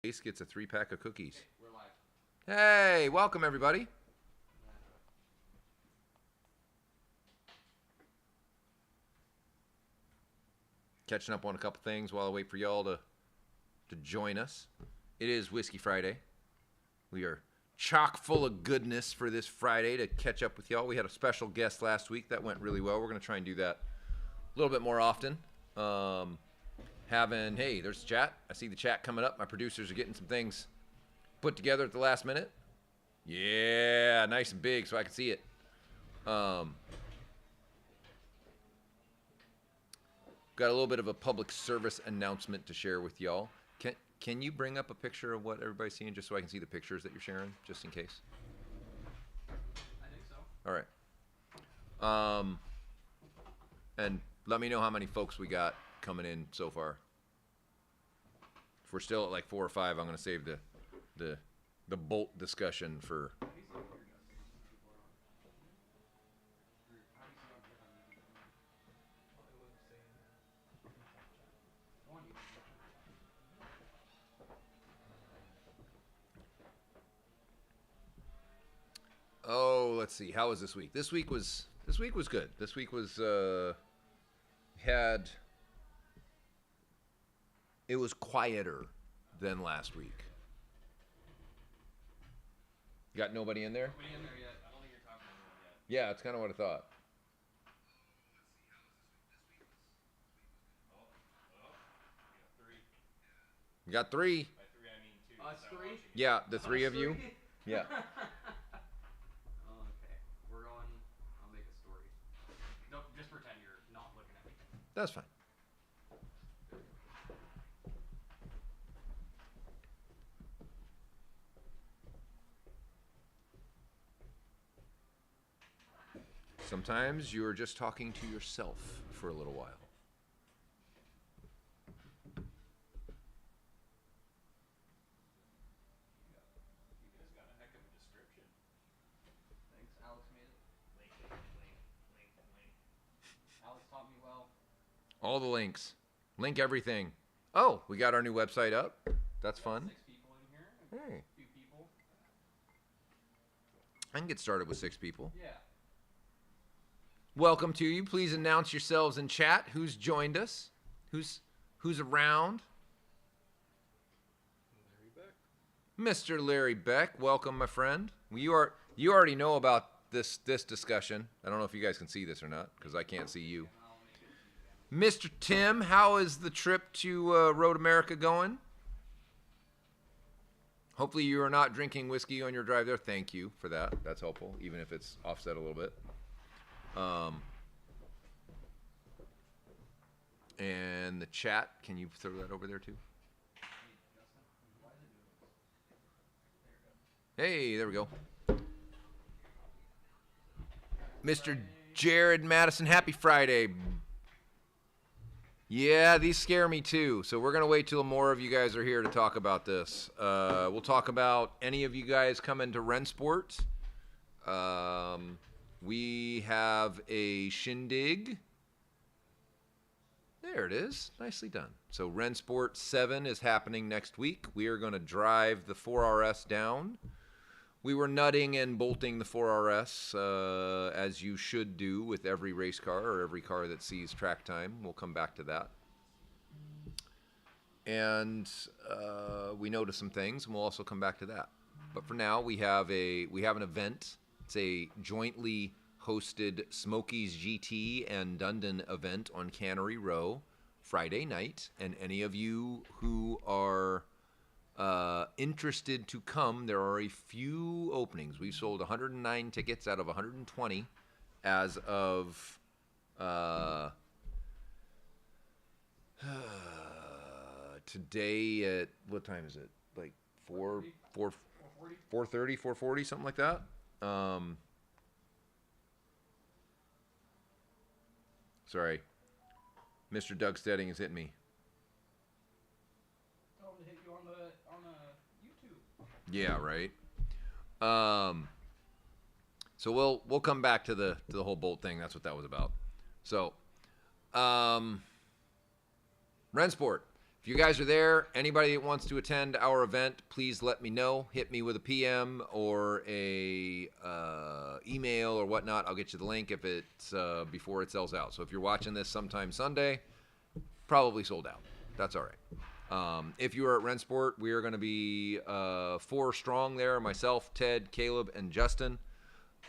Ace gets a 3-pack of cookies. We're live. Hey, welcome everybody. Catching up on a couple things while I wait for y'all to join us. It is Whiskey Friday. We are chock full of goodness for this Friday to catch up with y'all. We had a special guest last week that went really well. We're going to try and do that a little bit more often. Hey, there's the chat. I see the chat coming up. My producers are getting some things put together at the last minute. Yeah, nice and big so I can see it. Got a little bit of a public service announcement to share with y'all. Can you bring up a picture of what everybody's seeing just so I can see the pictures that you're sharing, just in case? I think so. All right. And let me know how many folks we got coming in so far. If we're still at like 4 or 5, I'm going to save the bolt discussion for... Oh, let's see. How was this week? This week was good. This week was it was quieter than last week. You got nobody in there? Nobody in there yet. I don't think you're talking to anyone yet. Yeah, that's kind of what I thought. You got 3. By 3, I mean 2. Us 3? Yeah, the 3 of you. Three? Yeah. Okay. We're going. I'll make a story. No, just pretend you're not looking at me. That's fine. Sometimes you're just talking to yourself for a little while. You guys got a heck of a description. Thanks. Alex made it. Link. Alex taught me well. All the links. Link everything. Oh, we got our new website up. That's fun. 6 people in here. Hey. A few people. I can get started with 6 people. Yeah. Welcome to you. Please announce yourselves in chat. Who's joined us? Who's around? Larry Beck. Mr. Larry Beck, welcome, my friend. You already know about this discussion. I don't know if you guys can see this or not because I can't see you. I'll make it. Mr. Tim, how is the trip to Road America going? Hopefully you are not drinking whiskey on your drive there. Thank you for that. That's helpful, even if it's offset a little bit. And the chat, can you throw that over there too? Hey, there we go. Mr. Jared Madison, happy Friday. Yeah, these scare me too. So we're going to wait till more of you guys are here to talk about this. We'll talk about any of you guys coming to Rennsport. We have a shindig. There it is. Nicely done. So Rennsport 7 is happening next week. We are going to drive the 4RS down. We were nutting and bolting the 4RS, as you should do with every race car or every car that sees track time. We'll come back to that. And we noticed some things, and we'll also come back to that. But for now, we have an event. It's a jointly hosted Smokies GT and Dundon event on Cannery Row Friday night. And any of you who are interested to come, there are a few openings. We've sold 109 tickets out of 120 as of today at, what time is it? Like 4:30, 4:40, something like that. Sorry. Mr. Doug Stedding has hit me. Tell him to hit you on YouTube. Yeah, right. So we'll come back to the whole bolt thing. That's what that was about. So, Rennsport. If if you guys are there, anybody that wants to attend our event, please let me know. Hit me with a PM or a email or whatnot. I'll get you the link if it's before it sells out. So if you're watching this sometime Sunday, probably sold out. That's all right. If you are at Rennsport, we are going to be 4 strong there. Myself, Ted, Caleb, and Justin.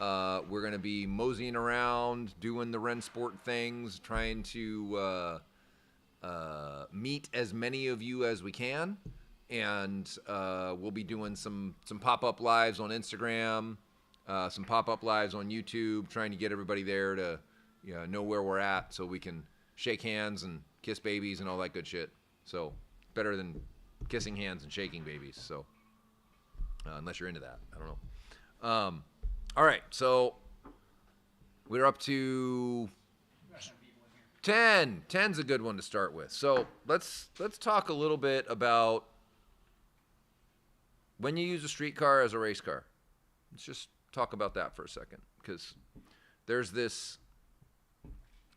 We're going to be moseying around, doing the Rennsport things, trying to meet as many of you as we can. And we'll be doing some pop-up lives on Instagram, some pop-up lives on YouTube, trying to get everybody there to know where we're at so we can shake hands and kiss babies and all that good shit. So better than kissing hands and shaking babies. So unless you're into that, I don't know. All right, so we're up to 10. 10's a good one to start with. So let's talk a little bit about when you use a street car as a race car. Let's just talk about that for a second, because there's this,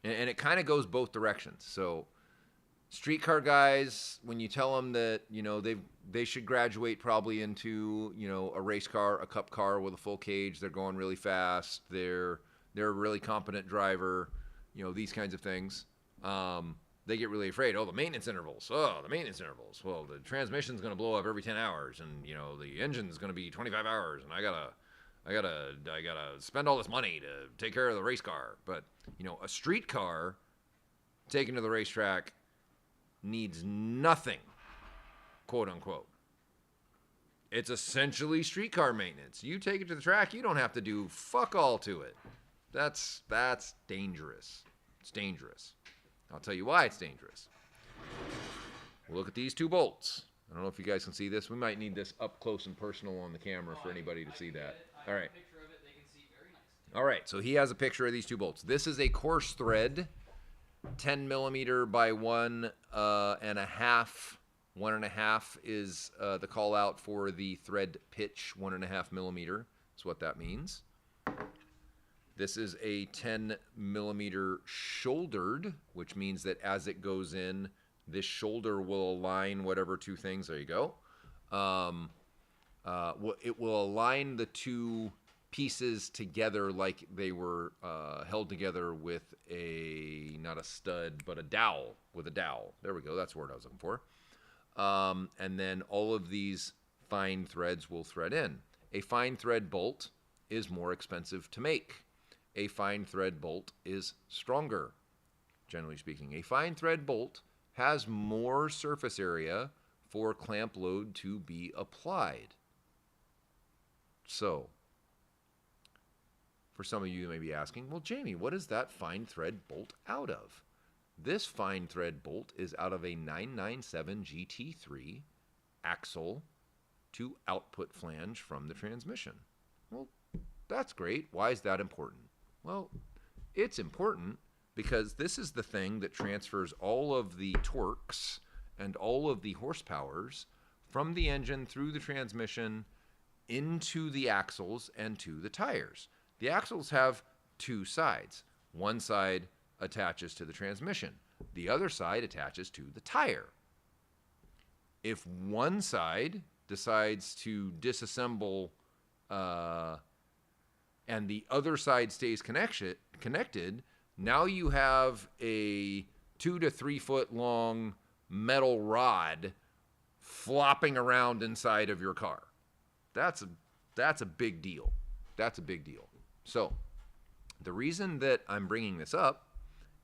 and it kind of goes both directions. So street car guys, when you tell them that they should graduate probably into a race car, a cup car with a full cage, they're going really fast, they're a really competent driver, these kinds of things, they get really afraid. The maintenance intervals. Well, the transmission's going to blow up every 10 hours, and the engine's going to be 25 hours, and I gotta spend all this money to take care of the race car. But a street car taken to the racetrack needs nothing, quote unquote. It's essentially street car maintenance. You take it to the track, you don't have to do fuck all to it. That's dangerous. It's dangerous. I'll tell you why it's dangerous. We'll look at these 2 bolts. I don't know if you guys can see this. We might need this up close and personal on the camera for anybody to see that. All right. All right, so he has a picture of these 2 bolts. This is a coarse thread, 10 millimeter by 1.5. 1.5 is the call out for the thread pitch. 1.5 millimeter is what that means. This is a 10 millimeter shouldered, which means that as it goes in, this shoulder will align whatever 2 things. There you go. It will align the 2 pieces together like they were held together with not a stud, but a dowel, with a dowel. There we go. That's the word I was looking for. And then all of these fine threads will thread in. A fine thread bolt is more expensive to make. A fine thread bolt is stronger, generally speaking. A fine thread bolt has more surface area for clamp load to be applied. So, for some of you may be asking, well, Jamie, what is that fine thread bolt out of? This fine thread bolt is out of a 997 GT3 axle to output flange from the transmission. Well, that's great. Why is that important? Well, it's important because this is the thing that transfers all of the torques and all of the horsepowers from the engine through the transmission into the axles and to the tires. The axles have 2 sides. One side attaches to the transmission. The other side attaches to the tire. If one side decides to disassemble and the other side stays connected, now you have a 2 to 3 foot long metal rod flopping around inside of your car. That's a big deal. That's a big deal. So the reason that I'm bringing this up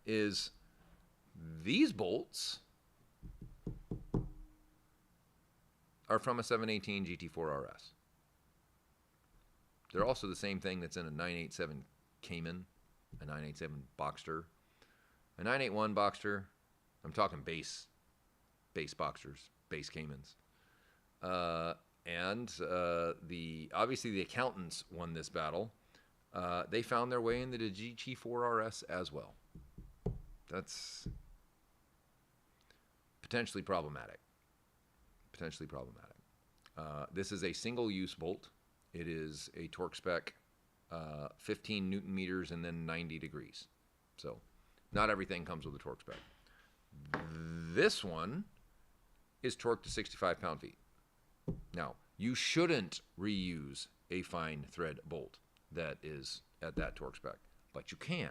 is these bolts are from a 718 GT4 RS. They're also the same thing that's in a 987 Cayman, a 987 Boxster, a 981 Boxster. I'm talking base Boxsters, base Caymans. And obviously the accountants won this battle. They found their way into the GT4 RS as well. That's potentially problematic. This is a single-use bolt. It is a torque spec, 15 Newton meters and then 90 degrees. So not everything comes with a torque spec. This one is torqued to 65 pound-feet. Now, you shouldn't reuse a fine thread bolt that is at that torque spec, but you can.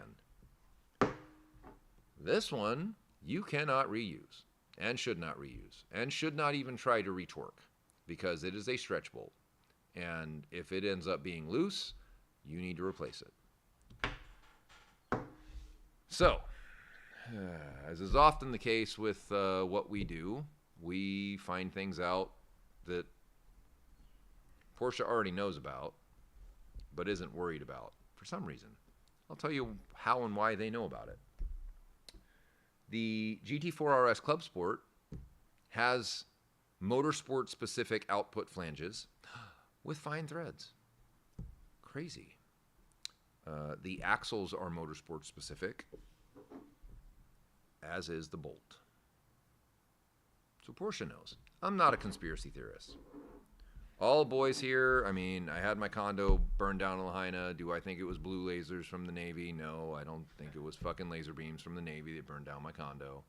This one, you cannot reuse, and should not reuse, and should not even try to retorque, because it is a stretch bolt. And if it ends up being loose, you need to replace it. So, as is often the case with what we do, we find things out that Porsche already knows about, but isn't worried about for some reason. I'll tell you how and why they know about it. The GT4 RS Club Sport has motorsport specific output flanges with fine threads. Crazy. The axles are motorsport specific, as is the bolt. So Porsche knows. I'm not a conspiracy theorist. All boys here, I mean, I had my condo burned down in Lahaina. Do I think it was blue lasers from the Navy? No, I don't think it was fucking laser beams from the Navy that burned down my condo.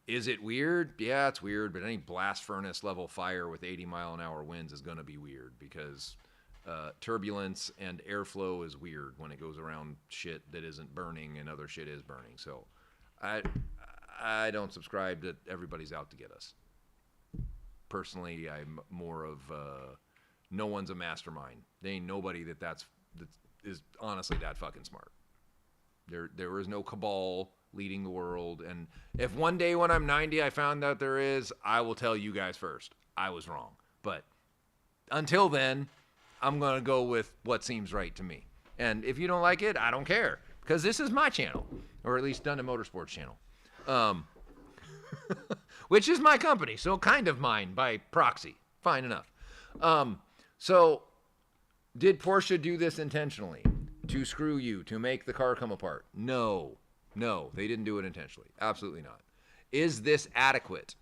Is it weird? Yeah, it's weird, but any blast furnace level fire with 80-mile-an-hour winds is going to be weird because turbulence and airflow is weird when it goes around shit that isn't burning and other shit is burning. So I don't subscribe that everybody's out to get us. Personally, I'm more of no one's a mastermind. There ain't nobody that is honestly that fucking smart. There is no cabal leading the world. And if one day when I'm 90 I found out there is, I will tell you guys first. I was wrong. But until then, I'm going to go with what seems right to me. And if you don't like it, I don't care. Because this is my channel. Or at least Dundon Motorsports channel. Which is my company, so kind of mine by proxy. Fine enough. So, did Porsche do this intentionally? To screw you, to make the car come apart? No. No, they didn't do it intentionally. Absolutely not. Is this adequate?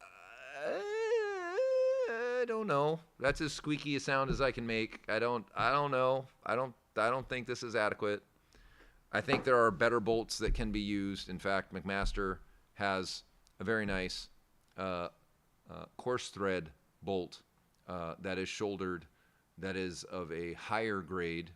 I don't know. That's as squeaky a sound as I can make. I don't know. I don't think this is adequate. I think there are better bolts that can be used. In fact, McMaster has a very nice coarse thread bolt that is shouldered, that is of a higher grade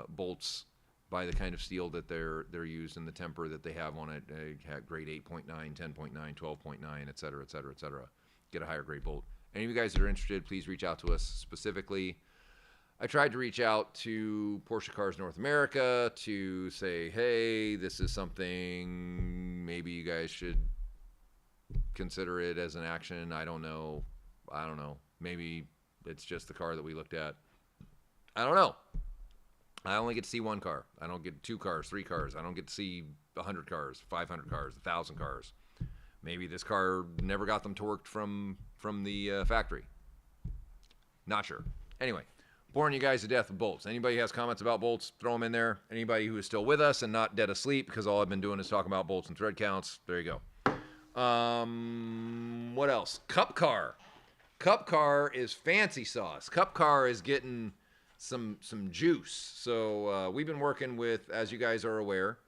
bolts by the kind of steel that they're used in the temper that they have on it. They have grade 8.9, 10.9, 12.9, et cetera, et cetera, et cetera. Get a higher grade bolt. Any of you guys that are interested, please reach out to us specifically. I tried to reach out to Porsche Cars North America to say, hey, this is something maybe you guys should consider it as an action. I don't know. Maybe it's just the car that we looked at. I don't know. I only get to see one car. I don't get 2 cars, 3 cars. I don't get to see 100 cars, 500 cars, 1,000 cars. Maybe this car never got them torqued from the factory. Not sure. Anyway, boring you guys to death with bolts. Anybody who has comments about bolts, throw them in there. Anybody who is still with us and not dead asleep, because all I've been doing is talking about bolts and thread counts, there you go. What else? Cup Car. Cup Car is fancy sauce. Cup Car is getting some juice. So we've been working with, as you guys are aware,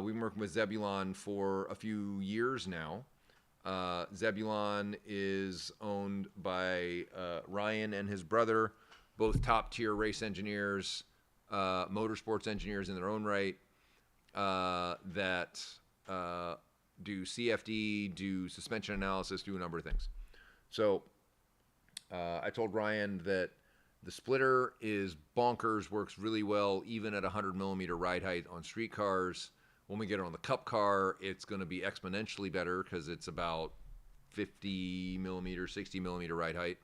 we've been working with Zebulon for a few years now. Zebulon is owned by Ryan and his brother, both top-tier race engineers, motorsports engineers in their own right, that do CFD, do suspension analysis, do a number of things. So I told Ryan that the splitter is bonkers, works really well, even at 100 millimeter ride height on street cars. When we get it on the Cup Car, it's going to be exponentially better because it's about 50 millimeter, 60 millimeter ride height.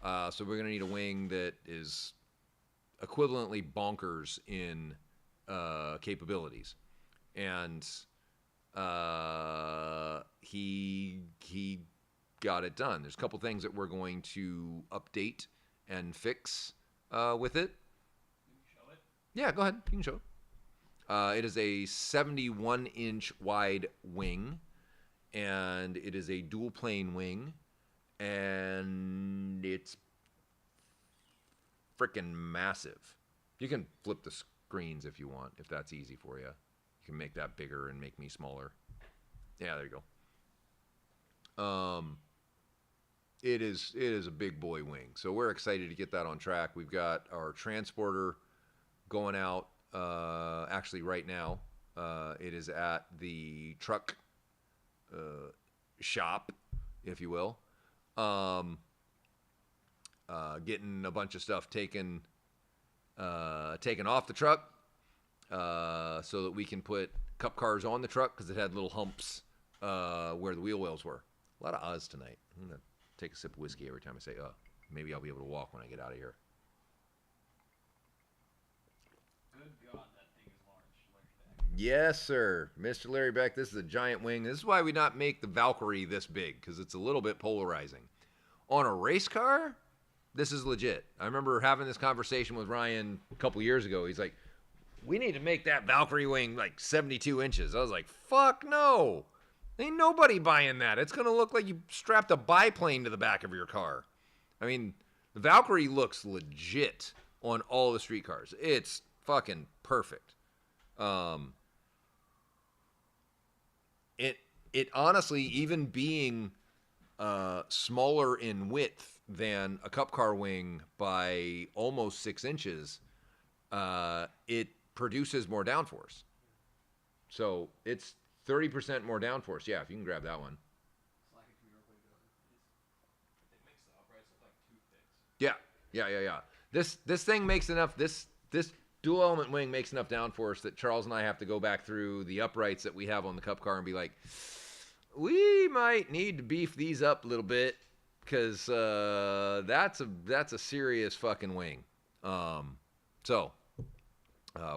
So we're going to need a wing that is equivalently bonkers in capabilities. And he got it done. There's a couple things that we're going to update and fix with it. Can you show it? Yeah, go ahead. You can show it. It is a 71-inch wide wing, and it is a dual plane wing, and it's freaking massive. You can flip the screens if you want, if that's easy for you. You can make that bigger and make me smaller. Yeah, there you go. it is a big boy wing. So we're excited to get that on track. We've got our transporter going out actually right now. It is at the truck shop, if you will. Getting a bunch of stuff taken off the truck so that we can put cup cars on the truck because it had little humps where the wheel wells were. A lot of uhs tonight. I'm going to take a sip of whiskey every time I say Maybe I'll be able to walk when I get out of here. Good God, that thing is large. Yes, sir. Mr. Larry Beck, this is a giant wing. This is why we not make the Valkyrie this big, because it's a little bit polarizing. On a race car, this is legit. I remember having this conversation with Ryan a couple years ago. He's like, we need to make that Valkyrie wing like 72 inches. I was like, fuck no. Ain't nobody buying that. It's going to look like you strapped a biplane to the back of your car. I mean, the Valkyrie looks legit on all the street cars. It's fucking perfect. It honestly, even being smaller in width than a cup car wing by almost 6 inches, it produces more downforce. So it's 30% more downforce. Yeah, if you can grab that one. Slack it to me real quick, though. It makes the uprights look like toothpicks. Yeah. This thing makes enough. This dual element wing makes enough downforce that Charles and I have to go back through the uprights that we have on the cup car and be like, we might need to beef these up a little bit because that's a serious fucking wing. So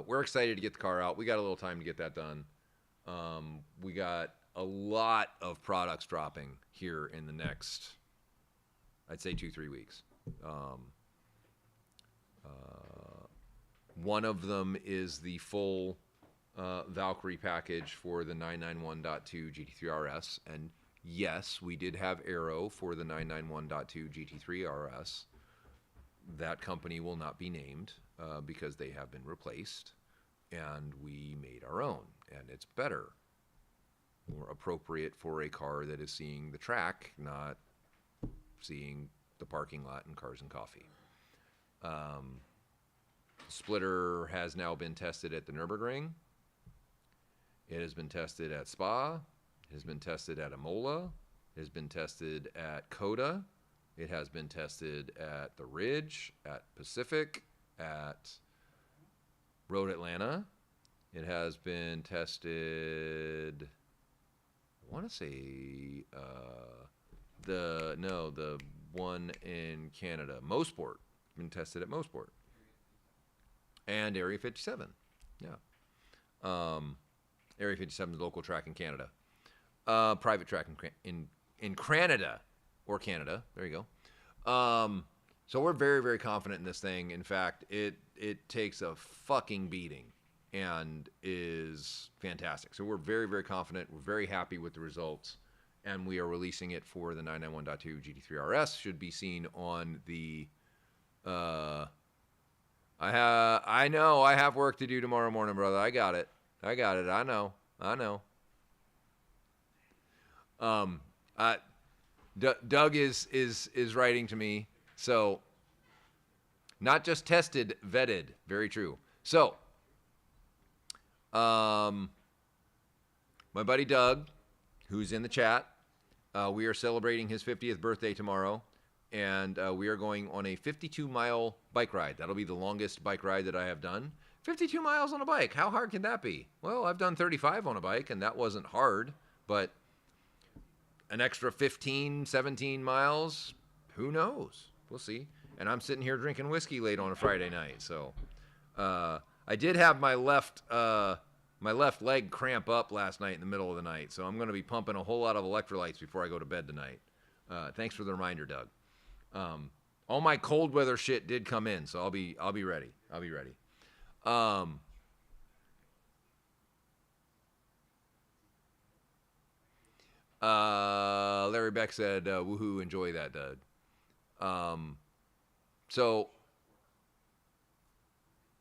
we're excited to get the car out. We got a little time to get that done. We got a lot of products dropping here in the next, I'd say 2-3 weeks. One of them is the full Valkyrie package for the 991.2 GT3 RS. And yes, we did have Aero for the 991.2 GT3 RS. That company will not be named because they have been replaced. And we made our own. And it's better. More appropriate for a car that is seeing the track, not seeing the parking lot and cars and coffee. Splitter has now been tested at the Nürburgring. It has been tested at Spa. It has been tested at Imola. It has been tested at Coda. It has been tested at the Ridge, at Pacific, at Road Atlanta. It has been tested, I want to say, the one in Canada, Motorsport. Been tested at Motorsport. And Area 57. Yeah. Area 57 is a local track in Canada. Private track in Canada. Or Canada. There you go. So we're very, very confident in this thing. In fact, it takes a fucking beating and is fantastic. So we're very, very confident. We're very happy with the results. And we are releasing it for the 991.2 GT3 RS. Should be seen on the... I know I have work to do tomorrow morning, brother. I got it. I know. Doug is writing to me. So, not just tested, vetted. Very true. So, my buddy Doug, who's in the chat, we are celebrating his 50th birthday tomorrow. And we are going on a 52-mile bike ride. That'll be the longest bike ride that I have done. 52 miles on a bike. How hard can that be? Well, I've done 35 on a bike, and that wasn't hard. But an extra 15, 17 miles, who knows? We'll see. And I'm sitting here drinking whiskey late on a Friday night. So I did have my left leg cramp up last night in the middle of the night. So I'm going to be pumping a whole lot of electrolytes before I go to bed tonight. Thanks for the reminder, Doug. All my cold weather shit did come in, so I'll be ready. Larry Beck said, woohoo, enjoy that, Doug. So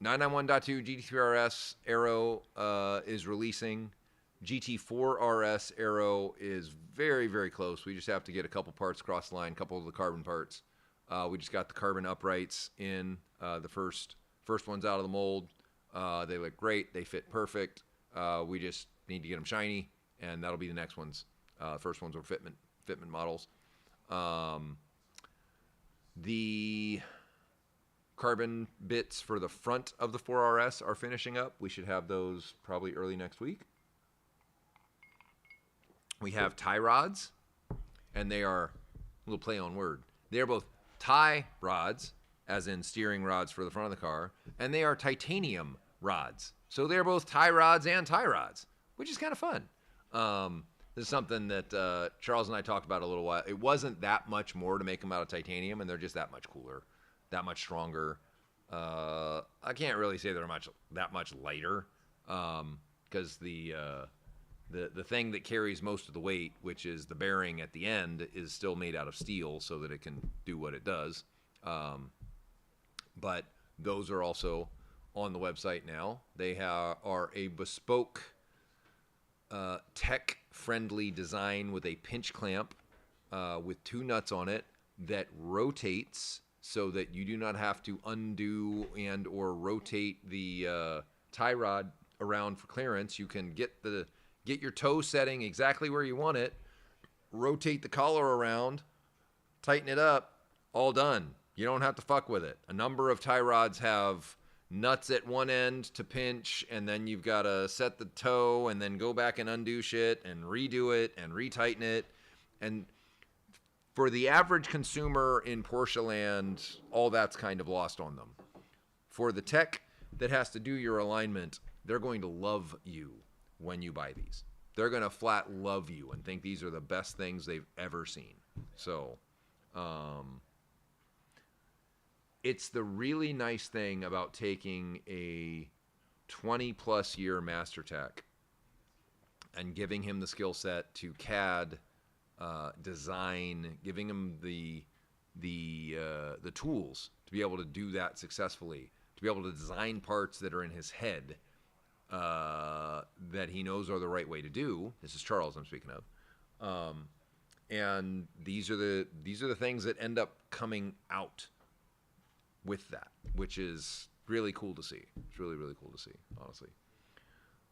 991.2 GT3 RS Aero is releasing GT4 RS aero is very, very close. We just have to get a couple parts across the line, a couple of the carbon parts. We just got the carbon uprights in, the first ones out of the mold. They look great. They fit perfect. We just need to get them shiny, and that'll be the next ones. First ones are fitment models. The carbon bits for the front of the 4RS are finishing up. We should have those probably early next week. We have tie rods, and they are, a little play on word, they are both tie rods, as in steering rods for the front of the car, and they are titanium rods. So they're both tie rods and tie rods, which is kind of fun. This is something that Charles and I talked about a little while. It wasn't that much more to make them out of titanium, and they're just that much cooler, that much stronger. I can't really say they're that much lighter, because the thing that carries most of the weight, which is the bearing at the end, is still made out of steel so that it can do what it does. But those are also on the website now. They are a bespoke, tech-friendly design with a pinch clamp with 2 nuts on it that rotates so that you do not have to undo and or rotate the tie rod around for clearance. You can get your toe setting exactly where you want it, rotate the collar around, tighten it up, all done. You don't have to fuck with it. A number of tie rods have nuts at one end to pinch, and then you've got to set the toe and then go back and undo shit and redo it and retighten it. And for the average consumer in Porsche land, all that's kind of lost on them. For the tech that has to do your alignment, they're going to love you when you buy these. They're going to flat love you and think these are the best things they've ever seen. So, it's the really nice thing about taking a 20-plus year master tech and giving him the skill set to CAD, design, giving him the tools to be able to do that successfully, to be able to design parts that are in his head that he knows are the right way to do. This is Charles I'm speaking of. And these are the things that end up coming out with that, which is really cool to see. It's really, really cool to see, honestly.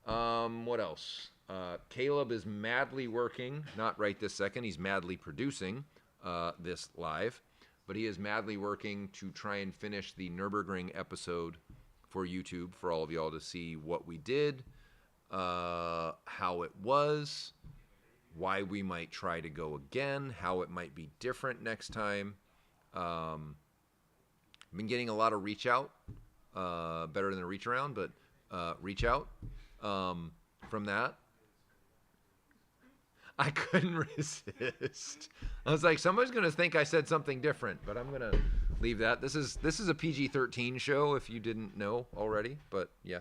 What else? Caleb is madly working, not right this second, he's madly producing this live, but he is madly working to try and finish the Nürburgring episode for YouTube for all of y'all to see what we did, how it was, why we might try to go again, how it might be different next time. I've been getting a lot of reach out, better than a reach around, but reach out from that. I couldn't resist. I was like, somebody's going to think I said something different, but I'm going to leave that. This is a PG-13 show, if you didn't know already, but yeah.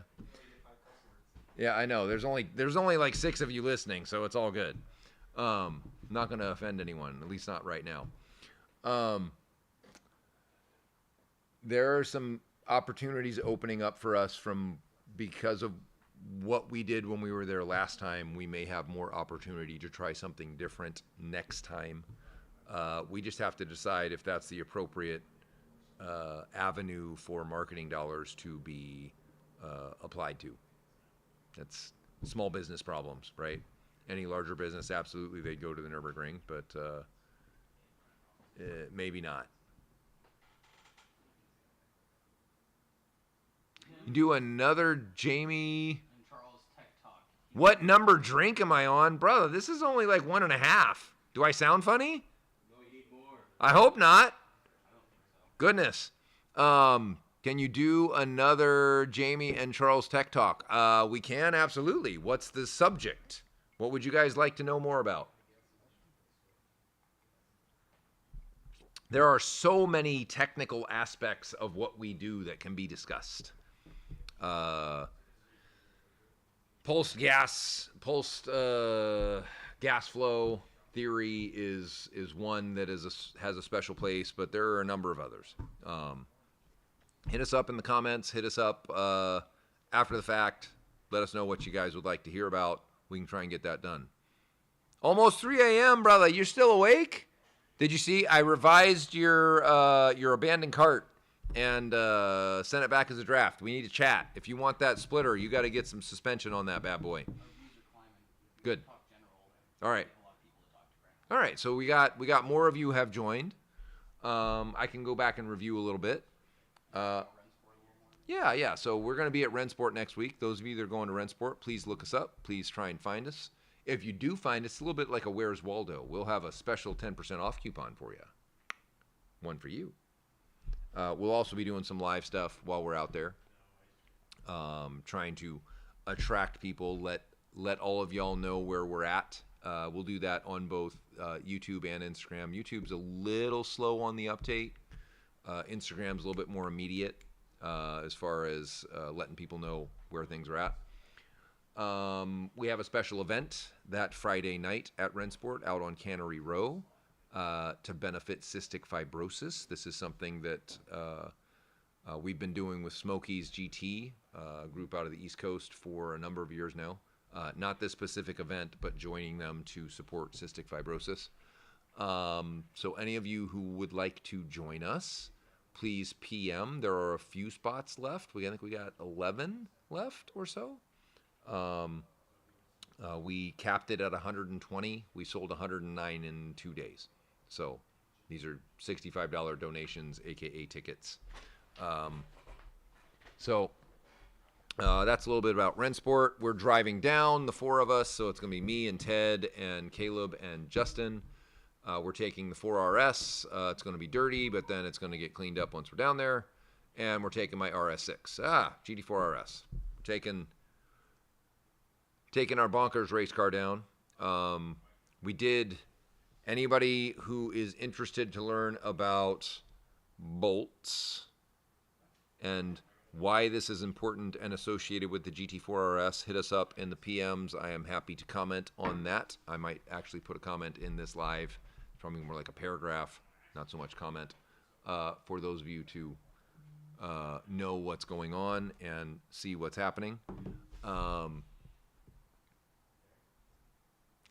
Yeah, I know. There's only like 6 of you listening, so it's all good. Not going to offend anyone, at least not right now. There are some opportunities opening up for us because of what we did when we were there last time. We may have more opportunity to try something different next time. We just have to decide if that's the appropriate avenue for marketing dollars to be applied to. That's small business problems, right? Any larger business, absolutely, they'd go to the Nürburgring, but maybe not. Do another Jamie And Charles Tech Talk. What number drink am I on? Brother, this is only like 1.5. Do I sound funny? No, you need more. I hope not. I don't think so. Goodness. Can you do another Jamie and Charles Tech Talk? We can, absolutely. What's the subject? What would you guys like to know more about? There are so many technical aspects of what we do that can be discussed. Pulsed gas flow theory is one that has a special place, but there are a number of others. Hit us up in the comments. Hit us up after the fact. Let us know what you guys would like to hear about. we can try and get that done. Almost 3 a.m., brother. You're still awake? Did you see? I revised your abandoned cart and sent it back as a draft. We need to chat. If you want that splitter, you got to get some suspension on that bad boy. Good. All right. All right. So we got more of you have joined. I can go back and review a little bit. Yeah. So we're going to be at Rennsport next week. Those of you that are going to Rennsport, please look us up. Please try and find us. If you do find us, it's a little bit like a Where's Waldo. We'll have a special 10% off coupon for you. One for you. We'll also be doing some live stuff while we're out there, trying to attract people, let all of y'all know where we're at. We'll do that on both YouTube and Instagram. YouTube's a little slow on the update. Instagram's a little bit more immediate as far as letting people know where things are at. We have a special event that Friday night at Rennsport out on Cannery Row to benefit cystic fibrosis. This is something that we've been doing with Smokies GT, a group out of the East Coast, for a number of years now. Not this specific event, but joining them to support cystic fibrosis. So any of you who would like to join us, please PM. There are a few spots left. I think we got 11 left or so. We capped it at 120. We sold 109 in 2 days. So these are $65 donations, aka tickets. That's a little bit about Rennsport. We're driving down, the four of us, so it's going to be me and Ted and Caleb and Justin. We're taking the 4RS. It's going to be dirty, but then it's going to get cleaned up once we're down there. And we're taking my RS6. GT4 RS. We're taking our bonkers race car down. Anybody who is interested to learn about bolts and why this is important and associated with the GT4 RS, hit us up in the PMs. I am happy to comment on that. I might actually put a comment in this live, probably more like a paragraph, not so much comment, for those of you to know what's going on and see what's happening.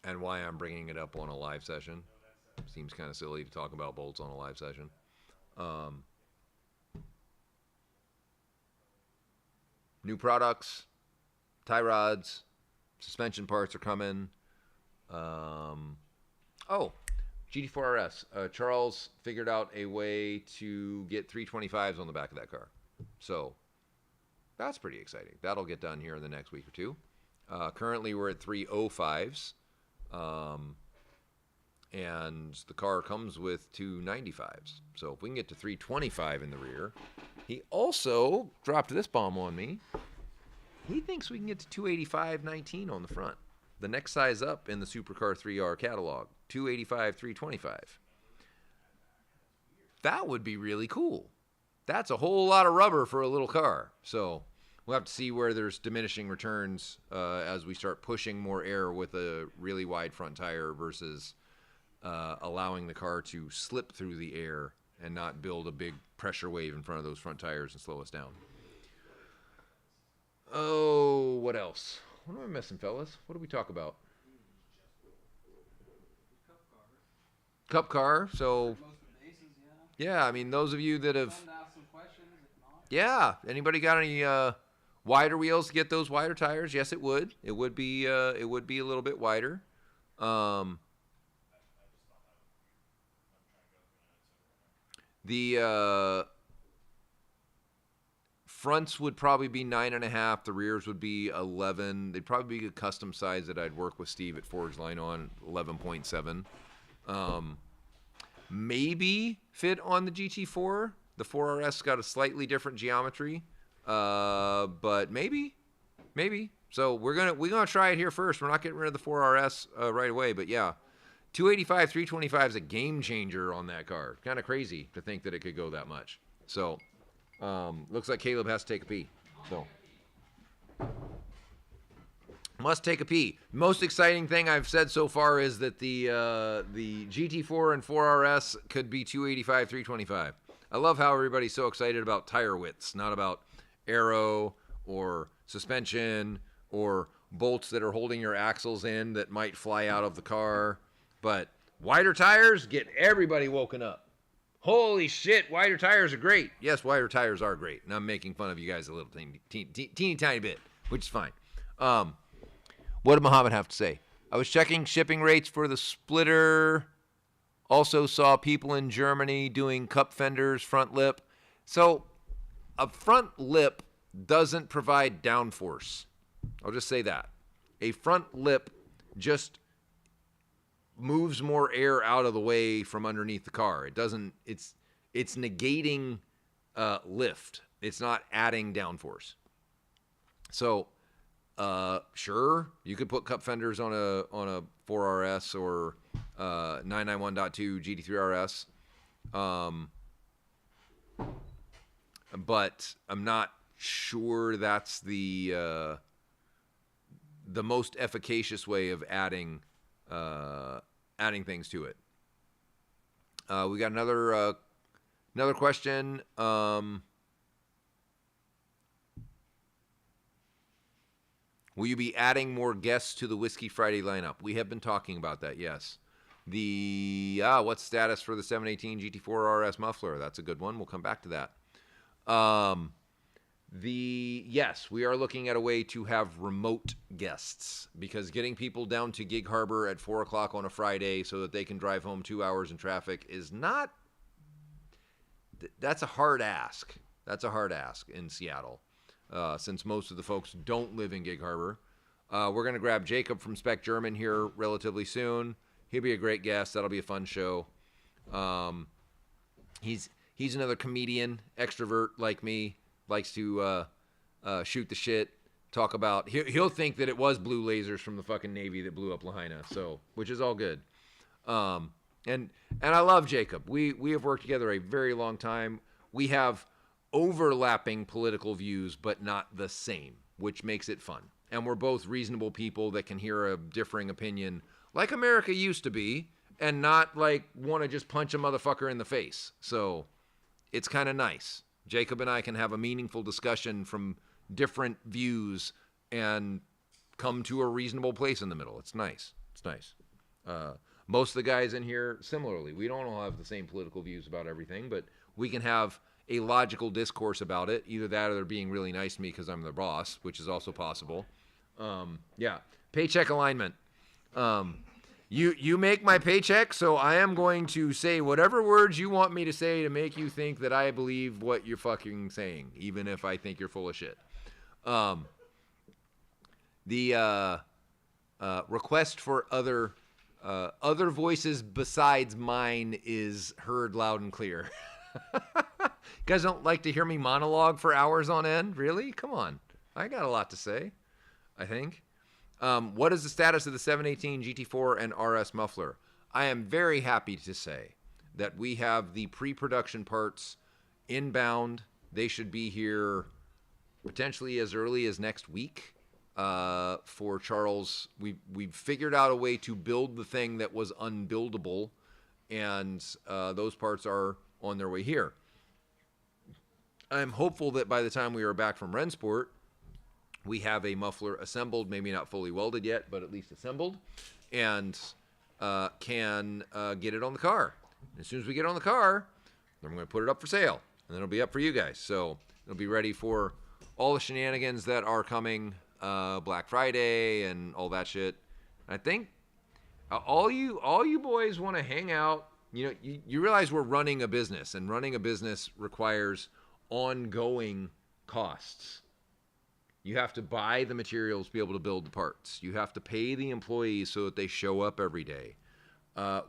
And why I'm bringing it up on a live session. Seems kind of silly to talk about bolts on a live session. New products, tie rods, suspension parts are coming. GT4 RS. Charles figured out a way to get 325s on the back of that car. So that's pretty exciting. That'll get done here in the next week or two. Currently we're at 305s. And the car comes with two 95s. So if we can get to 325 in the rear. He also dropped this bomb on me. He thinks we can get to 285/19 on the front. The next size up in the Supercar 3R catalog. 285/325. That would be really cool. That's a whole lot of rubber for a little car. So we'll have to see where there's diminishing returns as we start pushing more air with a really wide front tire versus allowing the car to slip through the air and not build a big pressure wave in front of those front tires and slow us down. Oh, what else? What am I missing, fellas? What did we talk about? Cup car. So, yeah, I mean, those of you that have... Yeah, anybody got any wider wheels to get those wider tires? Yes, it would. It would be a little bit wider. The fronts would probably be 9.5. The rears would be 11. They'd probably be a custom size that I'd work with Steve at Forge Line on, 11.7. Maybe fit on the GT4. The 4RS got a slightly different geometry, but maybe. So we're gonna try it here first. We're not getting rid of the 4RS right away, but yeah, 285, 325 is a game changer on that car. Kind of crazy to think that it could go that much. So looks like Caleb has to take a pee. So must take a pee. Most exciting thing I've said so far is that the GT4 and 4RS could be 285, 325. I love how everybody's so excited about tire widths, not about aero or suspension or bolts that are holding your axles in that might fly out of the car. But wider tires get everybody woken up. Holy shit, wider tires are great. Yes, wider tires are great. And I'm making fun of you guys a little teeny tiny bit, which is fine. What did Muhammad have to say? I was checking shipping rates for the splitter. Also saw people in Germany doing cup fenders, front lip. So a front lip doesn't provide downforce. I'll just say that. A front lip just moves more air out of the way from underneath the car. It doesn't, it's negating lift. It's not adding downforce. So, sure, you could put cup fenders on a 4RS or 991.2 GT3 RS. But I'm not sure that's the most efficacious way of adding things to it. We got another question. Will you be adding more guests to the Whiskey Friday lineup? We have been talking about that, yes. What's status for the 718 GT4 RS muffler? That's a good one. We'll come back to that. Yes, we are looking at a way to have remote guests, because getting people down to Gig Harbor at 4 o'clock on a Friday so that they can drive home 2 hours in traffic is not, that's a hard ask. That's a hard ask in Seattle, since most of the folks don't live in Gig Harbor. We're going to grab Jacob from Spec German here relatively soon. He'll be a great guest. That'll be a fun show. He's another comedian, extrovert like me, likes to shoot the shit, talk about. He'll think that it was blue lasers from the fucking Navy that blew up Lahaina, so, which is all good. And I love Jacob. We have worked together a very long time. We have overlapping political views, but not the same, which makes it fun. And we're both reasonable people that can hear a differing opinion, like America used to be, and not like want to just punch a motherfucker in the face. So it's kind of nice. Jacob and I can have a meaningful discussion from different views and come to a reasonable place in the middle. It's nice. It's nice. Most of the guys in here, similarly, we don't all have the same political views about everything, but we can have a logical discourse about it. Either that or they're being really nice to me because I'm their boss, which is also possible. Yeah. Paycheck alignment. You make my paycheck, so I am going to say whatever words you want me to say to make you think that I believe what you're fucking saying, even if I think you're full of shit. The request for other voices besides mine is heard loud and clear. You guys don't like to hear me monologue for hours on end? Really? Come on. I got a lot to say, I think. What is the status of the 718 GT4 and RS muffler? I am very happy to say that we have the pre-production parts inbound. They should be here potentially as early as next week. For Charles, we've figured out a way to build the thing that was unbuildable, and those parts are on their way here. I'm hopeful that by the time we are back from Rennsport, we have a muffler assembled, maybe not fully welded yet, but at least assembled, and can get it on the car. And as soon as we get it on the car, then we're going to put it up for sale, and then it'll be up for you guys. So it'll be ready for all the shenanigans that are coming, Black Friday and all that shit. I think all you boys want to hang out. You know, you realize we're running a business, and running a business requires ongoing costs. You have to buy the materials to be able to build the parts. You have to pay the employees so that they show up every day.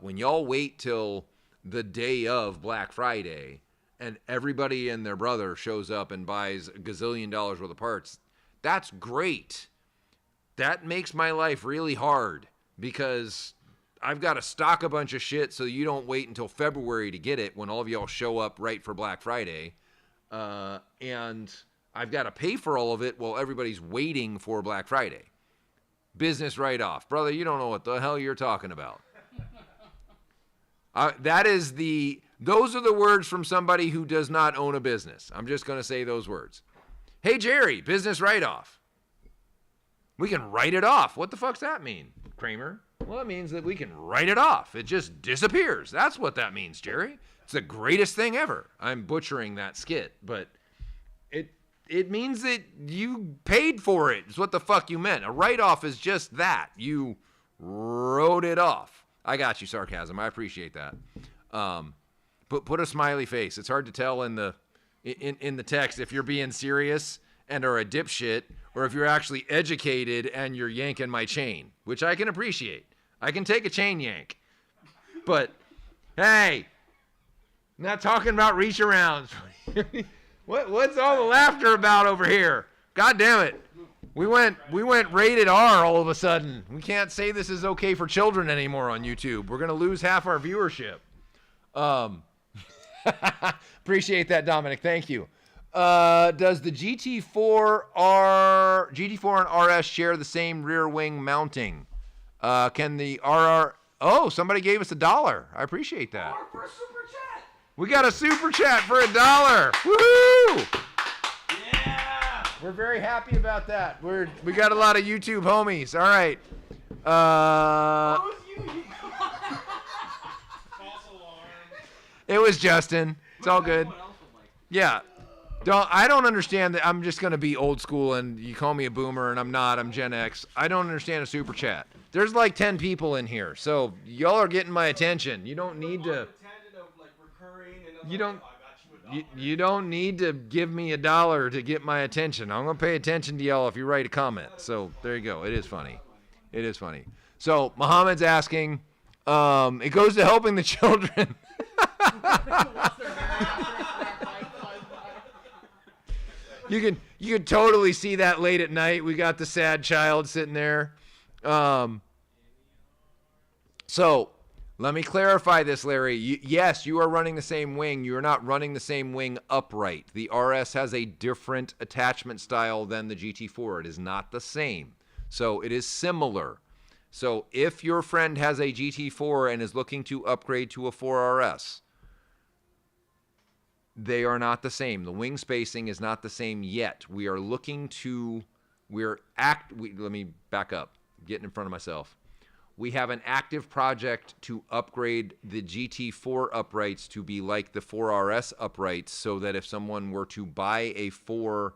When y'all wait till the day of Black Friday and everybody and their brother shows up and buys $1 gazillion worth of parts, that's great. That makes my life really hard because I've got to stock a bunch of shit so you don't wait until February to get it when all of y'all show up right for Black Friday. And I've got to pay for all of it while everybody's waiting for Black Friday. Business write-off. Brother, you don't know what the hell you're talking about. Those are the words from somebody who does not own a business. I'm just going to say those words. Hey, Jerry, business write-off. We can write it off. What the fuck's that mean, Kramer? Well, it means that we can write it off. It just disappears. That's what that means, Jerry. It's the greatest thing ever. I'm butchering that skit, but it means that you paid for it. It's what the fuck you meant. A write-off is just that. You wrote it off. I got you, sarcasm. I appreciate that. Put a smiley face. It's hard to tell in the text if you're being serious and are a dipshit, or if you're actually educated and you're yanking my chain, which I can appreciate. I can take a chain yank. But, hey, I'm not talking about reach arounds. What's all the laughter about over here? God damn it. We went rated R all of a sudden. We can't say this is okay for children anymore on YouTube. We're going to lose half our viewership. Appreciate that, Dominic. Thank you. Does the GT4 and RS share the same rear wing mounting? Can the RR... Oh, somebody gave us $1. I appreciate that. For a super chat. We got a super chat for $1. Woohoo! Yeah. We're very happy about that. We got a lot of YouTube homies. All right. Who's you? False alarm. It was Justin. It's all good. Yeah. I don't understand that. I'm just going to be old school, and you call me a boomer, and I'm not. I'm Gen X. I don't understand a super chat. There's like 10 people in here, so y'all are getting my attention. You don't need to. You don't need to give me $1 to get my attention. I'm going to pay attention to y'all if you write a comment. So there you go. It is funny. It is funny. So Muhammad's asking, it goes to helping the children. You can totally see that late at night. We got the sad child sitting there. So let me clarify this, Larry. Yes, you are running the same wing. You are not running the same wing upright. The RS has a different attachment style than the GT4. It is not the same. So it is similar. So if your friend has a GT4 and is looking to upgrade to a 4RS, they are not the same. The wing spacing is not the same yet. We are looking to, let me back up, getting in front of myself. We have an active project to upgrade the GT4 uprights to be like the 4RS uprights, so that if someone were to buy a 4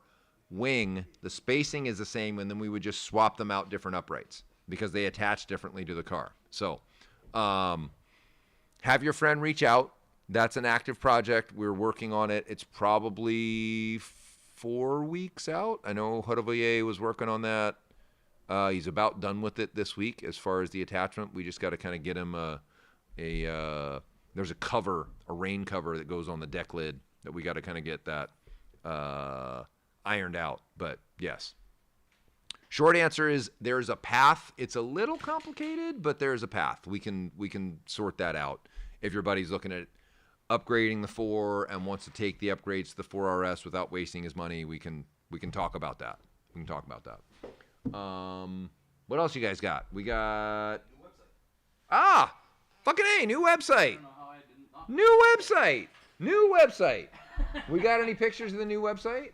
wing, the spacing is the same, and then we would just swap them out different uprights because they attach differently to the car. So have your friend reach out. That's an active project. We're working on it. It's probably 4 weeks out. I know Hodovier was working on that. He's about done with it this week as far as the attachment. We just got to kind of get him there's a cover, a rain cover that goes on the deck lid that we got to kind of get that ironed out. But yes. Short answer is there's a path. It's a little complicated, but there's a path. We can sort that out. If your buddy's looking at upgrading the 4 and wants to take the upgrades to the 4RS without wasting his money, we can talk about that. We can talk about that. What else you guys got? We got fucking A, new website. New website. We got any pictures of the new website?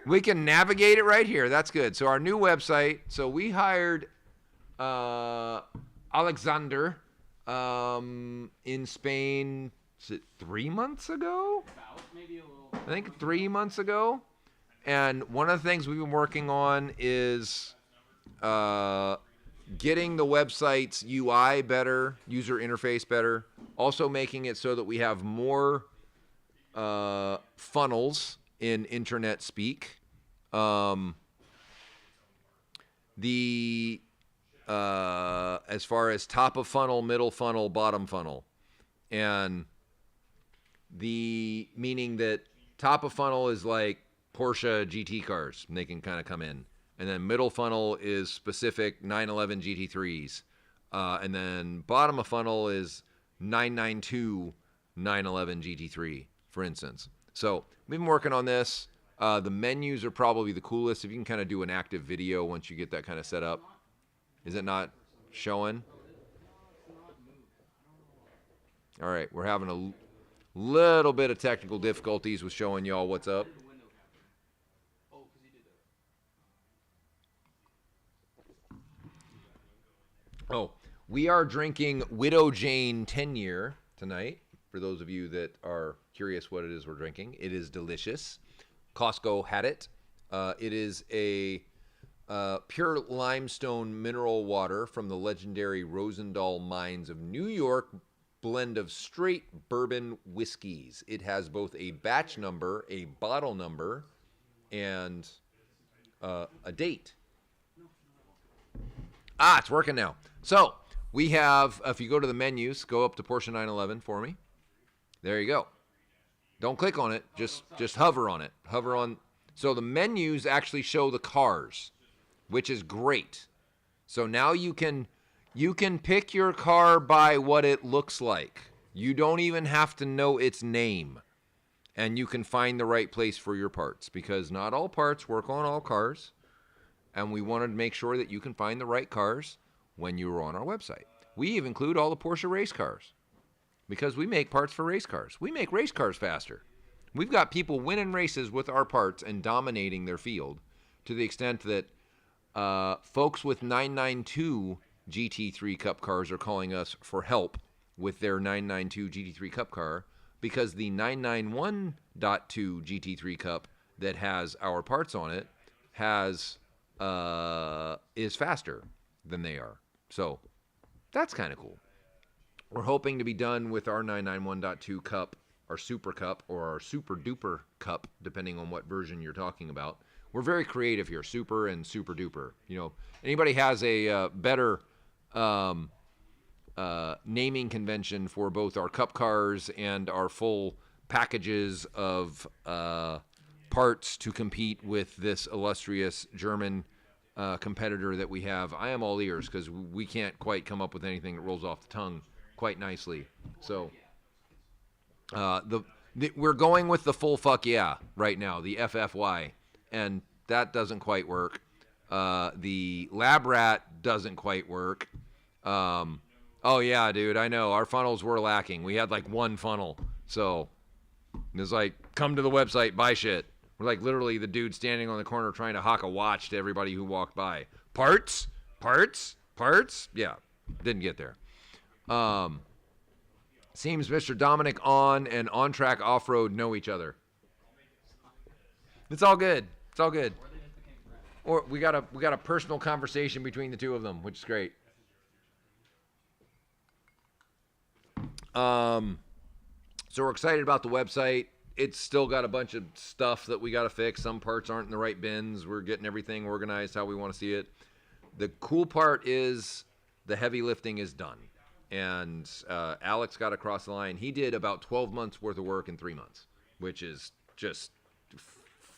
We can navigate it right here. That's good. So our new website. So we hired Alexander in Spain. Is it 3 months ago? Maybe a little. I think 3 months ago. And one of the things we've been working on is getting the website's UI better, user interface better. Also making it so that we have more funnels in internet speak. As far as top of funnel, middle funnel, bottom funnel. And the meaning that top of funnel is like Porsche GT cars, and they can kind of come in. And then middle funnel is specific 911 GT3s. And then bottom of funnel is 992 911 GT3, for instance. So we've been working on this. The menus are probably the coolest. If you can kind of do an active video once you get that kind of set up. Is it not showing? All right, we're having a little bit of technical difficulties with showing y'all what's up. We are drinking Widow Jane 10-year tonight. For those of you that are curious what it is we're drinking, it is delicious. Costco had it. It is a pure limestone mineral water from the legendary Rosendahl mines of New York, blend of straight bourbon whiskeys. It has both a batch number, a bottle number, and a date. It's working now. So we have, if you go to the menus, go up to Porsche 911 for me. There you go. Don't click on it. Just hover on it. Hover on. So the menus actually show the cars, which is great. So now you can pick your car by what it looks like. You don't even have to know its name. And you can find the right place for your parts, because not all parts work on all cars. And we wanted to make sure that you can find the right cars when you are on our website. We even include all the Porsche race cars, because we make parts for race cars. We make race cars faster. We've got people winning races with our parts and dominating their field, to the extent that folks with 992 GT3 Cup cars are calling us for help with their 992 GT3 Cup car, because the 991.2 GT3 Cup that has our parts on it is faster than they are. So that's kind of cool. We're hoping to be done with our 991.2 Cup, our Super Cup, or our Super Duper Cup, depending on what version you're talking about. We're very creative here, Super and Super Duper. You know, anybody has a better naming convention for both our Cup cars and our full packages of parts to compete with this illustrious German competitor that we have, I am all ears, because we can't quite come up with anything that rolls off the tongue quite nicely. So we're going with the full fuck yeah right now, the FFY, and that doesn't quite work. The Lab Rat doesn't quite work. Oh yeah, dude, I know our funnels were lacking. We had like one funnel, so it was like, come to the website, buy shit. We're like literally the dude standing on the corner trying to hawk a watch to everybody who walked by. Parts. Yeah, didn't get there. Seems Mr. Dominic on and On Track Off-Road know each other. It's all good. Or we got a personal conversation between the two of them, which is great. So we're excited about the website. It's still got a bunch of stuff that we got to fix. Some parts aren't in the right bins. We're getting everything organized how we want to see it. The cool part is the heavy lifting is done. And Alex got across the line. He did about 12 months worth of work in 3 months, which is just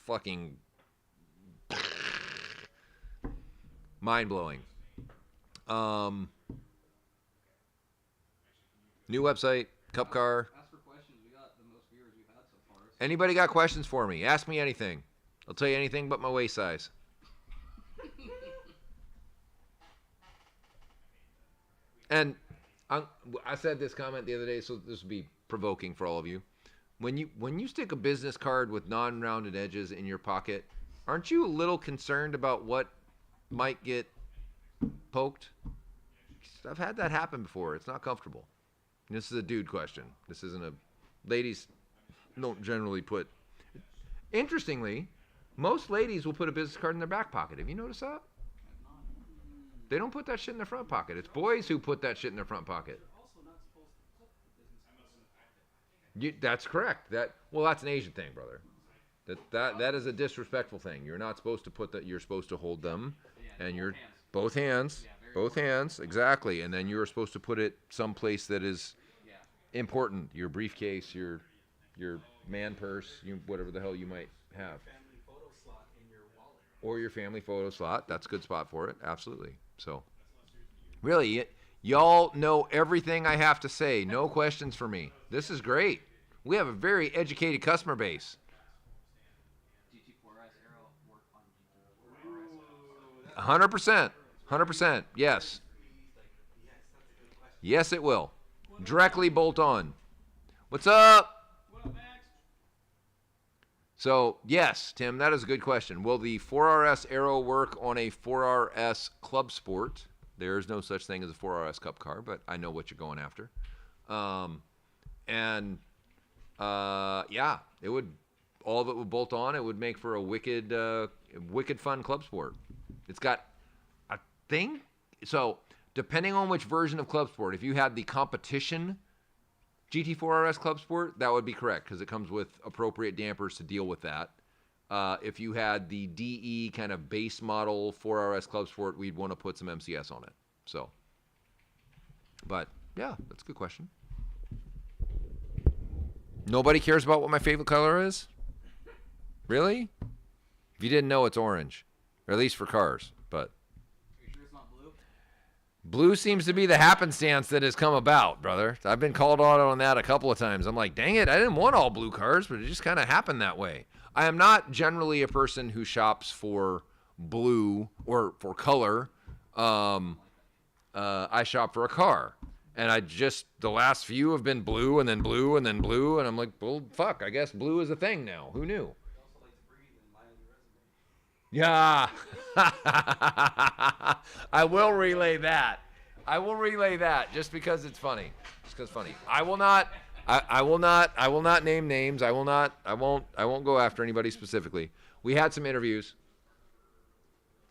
fucking mind-blowing. New website, Cup Car. Ask for questions. We got the most viewers we've had so far. Anybody got questions for me? Ask me anything. I'll tell you anything but my waist size. And I said this comment the other day, so this will be provoking for all of you. When you stick a business card with non-rounded edges in your pocket, aren't you a little concerned about what might get poked? I've had that happen before. It's not comfortable. This is a dude question. This isn't a... Ladies don't generally put... Interestingly, most ladies will put a business card in their back pocket. Have you noticed that? They don't put that shit in their front pocket. It's boys who put that shit in their front pocket. That's correct. That's an Asian thing, brother. That is a disrespectful thing. You're not supposed to put that. You're supposed to hold them, and you're both hands, exactly. And then you're supposed to put it someplace that is important. Your briefcase, your man purse, whatever the hell you might have. Or your family photo slot. That's a good spot for it. Absolutely. So, really, y'all know everything I have to say. No questions for me. This is great. We have a very educated customer base. GT4S Aero work on GT4S. 100%. Yes. Yes, it will. Directly bolt on. What's up? What up, Max? So, yes, Tim, that is a good question. Will the 4RS Aero work on a 4RS Club Sport? There is no such thing as a 4RS Cup car, but I know what you're going after. Yeah, it would. All of it would bolt on. It would make for a wicked fun club sport. It's got a thing. So depending on which version of club sport, if you had the competition GT4RS Club Sport, that would be correct because it comes with appropriate dampers to deal with that. If you had the DE kind of base model 4RS Club Sport, we'd want to put some MCS on it. So, but yeah, that's a good question. Nobody cares about what my favorite color is? Really? If you didn't know, it's orange, or at least for cars. But Are you sure it's not blue? blue seems to be the happenstance that has come about, brother. I've been called out on that a couple of times. I'm like, dang it, I didn't want all blue cars, but it just kind of happened that way. I am not generally a person who shops for blue or for color. I shop for a car. And the last few have been blue and then blue and then blue. And I'm like, well, fuck, I guess blue is a thing now. Who knew? Yeah. I will relay that. Just because it's funny. Just because it's funny. I will not name names. I won't go after anybody specifically. We had some interviews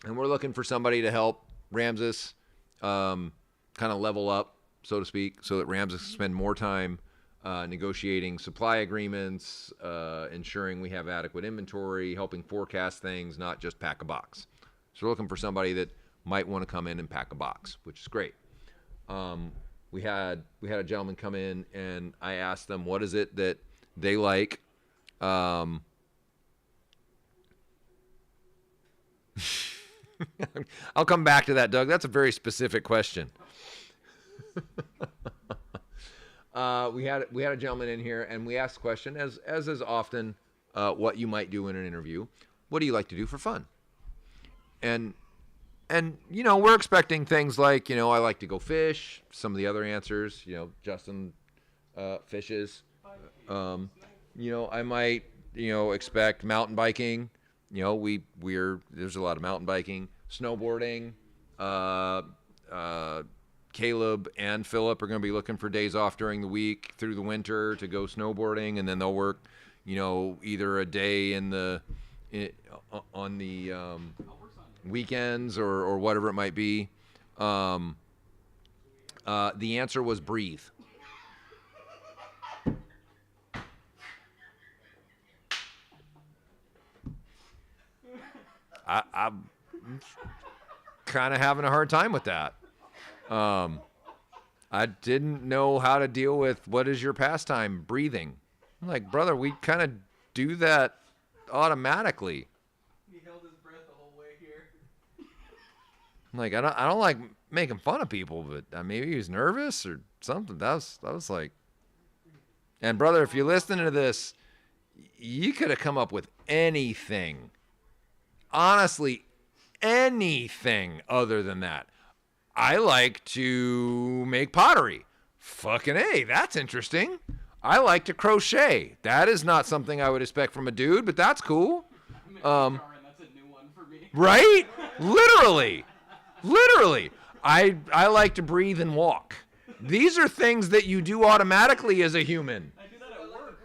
and we're looking for somebody to help Ramses kind of level up, so to speak, so that Ramses can spend more time negotiating supply agreements, ensuring we have adequate inventory, helping forecast things, not just pack a box. So we're looking for somebody that might want to come in and pack a box, which is great. We had a gentleman come in and I asked them what is it that they like. I'll come back to that, Doug. That's a very specific question. We had a gentleman in here, and we asked the question, as is often what you might do in an interview. What do you like to do for fun? And we're expecting things like, I like to go fish. Some of the other answers, Justin fishes. I might, expect mountain biking. There's a lot of mountain biking, snowboarding. Caleb and Philip are going to be looking for days off during the week through the winter to go snowboarding, and then they'll work, either a day on the weekends or whatever it might be. The answer was breathe. I'm kind of having a hard time with that. I didn't know how to deal with what is your pastime, breathing. I'm like, brother, we kind of do that automatically. He held his breath the whole way here. I'm like, I don't like making fun of people, but maybe he was nervous or something. That was like, and brother, if you're listening to this, you could have come up with anything. Honestly, anything other than that. I like to make pottery. Fucking A, that's interesting. I like to crochet. That is not something I would expect from a dude, but that's cool. That's a new one for me. Right? Literally. I like to breathe and walk. These are things that you do automatically as a human. I do that at work.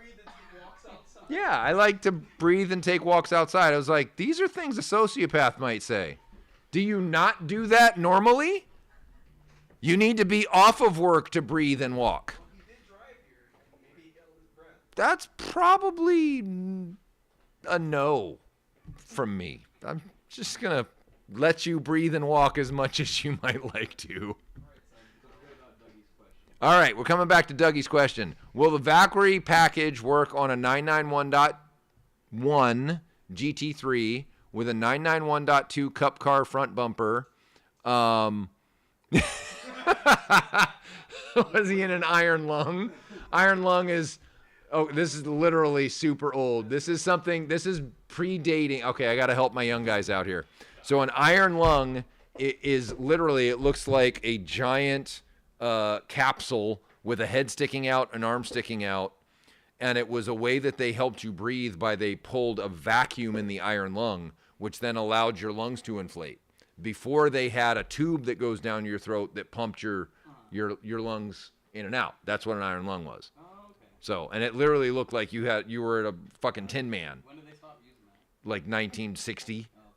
Yeah, I like to breathe and take walks outside. I was like, these are things a sociopath might say. Do you not do that normally? You need to be off of work to breathe and walk. Well, he did drive here. Maybe he held his breath. That's probably a no from me. I'm just going to let you breathe and walk as much as you might like to. All right, we're coming back to Dougie's question. Will the Valkyrie package work on a 991.1 GT3 with a 991.2 Cup Car front bumper? Was he in an iron lung? Iron lung is, this is literally super old. This is predating. Okay, I got to help my young guys out here. So an iron lung is literally, it looks like a giant capsule with a head sticking out, an arm sticking out. And it was a way that they helped you breathe by they pulled a vacuum in the iron lung, which then allowed your lungs to inflate. before they had a tube that goes down your throat that pumped your lungs in and out. That's what an iron lung was. Oh, okay. So, and it literally looked like you were at a fucking Tin Man. When did they stop using that? Like 1960, Oh, okay.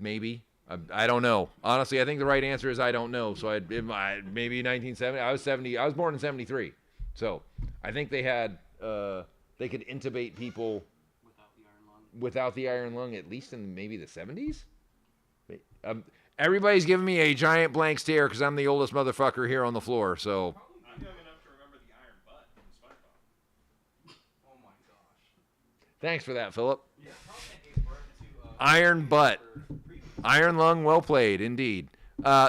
maybe. I don't know. Honestly, I think the right answer is I don't know. So maybe 1970. I was 70. I was born in 73. So I think they had they could intubate people without the iron lung at least in maybe the 70s. Everybody's giving me a giant blank stare because I'm the oldest motherfucker here on the floor. So I'm young enough to remember the iron butt from SpongeBob. Oh my gosh. thanks for that, Philip. Yeah, probably gave birth to Iron butt. Iron lung, well played, indeed.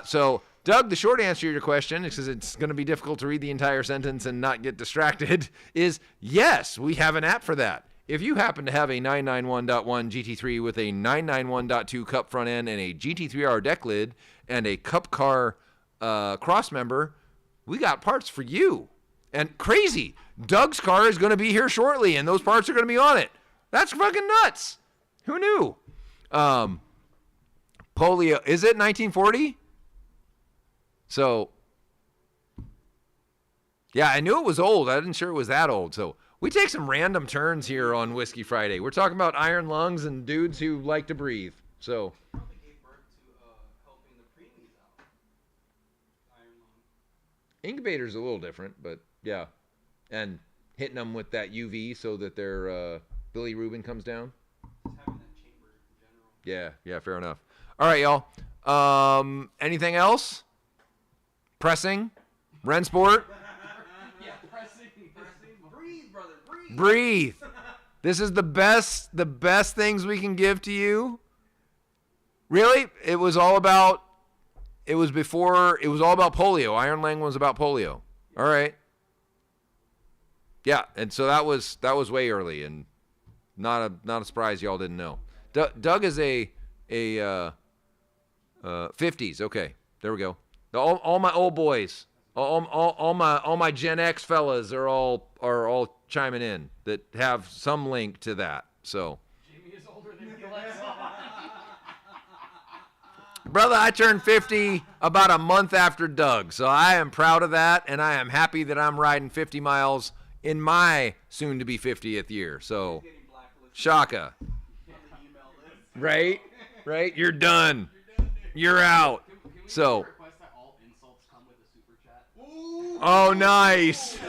So, Doug, the short answer to your question, because it's going to be difficult to read the entire sentence and not get distracted, is yes, we have an app for that. If you happen to have a 991.1 GT3 with a 991.2 Cup front end and a GT3R deck lid and a Cup Car cross member, we got parts for you. And crazy, Doug's car is going to be here shortly, and those parts are going to be on it. That's fucking nuts. Who knew? Polio, is it 1940? So, yeah, I knew it was old. I wasn't sure it was that old. So, we take some random turns here on Whiskey Friday. We're talking about iron lungs and dudes who like to breathe. So, probably gave birth to helping the preemies out. Iron lung. incubator's a little different, but yeah. And hitting them with that UV so that their bilirubin comes down. Just having that chamber in general. Yeah, fair enough. All right, y'all. Anything else? Pressing? Rennsport? Yeah, pressing. Breathe, brother, breathe. Breathe. This is the best things we can give to you. Really? It was all about polio. Iron Lang was about polio. All right. Yeah, and so that was way early and not a surprise y'all didn't know. Doug is a 50s. Okay, there we go. All my old boys, all my Gen X fellas are all chiming in that have some link to that. So, Jamie is older than he lets on. brother, I turned 50 about a month after Doug, so I am proud of that, and I am happy that I'm riding 50 miles in my soon-to-be 50th year. So, Shaka. Right? You're done. You're out. Can we So, request that all insults come with a super chat? oh, nice.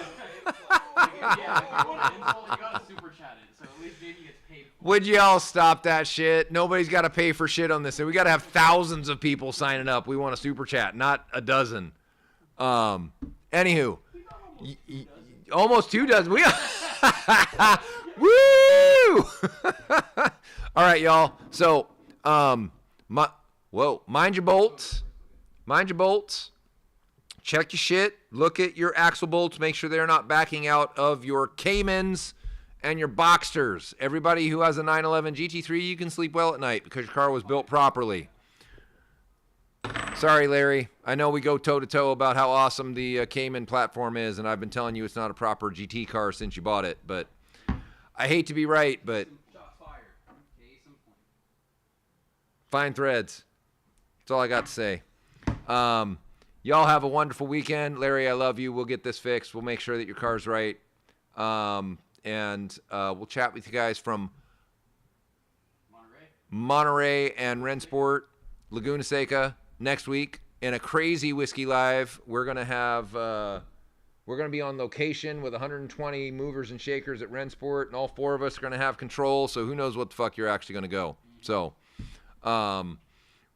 Yeah, if you want an insult, you gotta super chat it, so at least Jamie gets paid for it. Would y'all stop that shit? Nobody's got to pay for shit on this. We got to have thousands of people signing up. We want a super chat, not a dozen. Anywho, almost 2 dozen. We woo! All right, y'all. So, mind your bolts. Mind your bolts. Check your shit. Look at your axle bolts. Make sure they're not backing out of your Caymans and your Boxsters. Everybody who has a 911 GT3, you can sleep well at night because your car was built properly. Sorry, Larry. I know we go toe-to-toe about how awesome the Cayman platform is, and I've been telling you it's not a proper GT car since you bought it, but I hate to be right, but Shots fired. Case in point. fine threads. That's all I got to say. Y'all have a wonderful weekend. Larry, I love you. We'll get this fixed. We'll make sure that your car's right. And we'll chat with you guys from Monterey and Rennsport, Laguna Seca next week in a crazy Whiskey Live. We're going to be on location with 120 movers and shakers at Rennsport, and all 4 of us are going to have control, so who knows what the fuck you're actually going to go. So,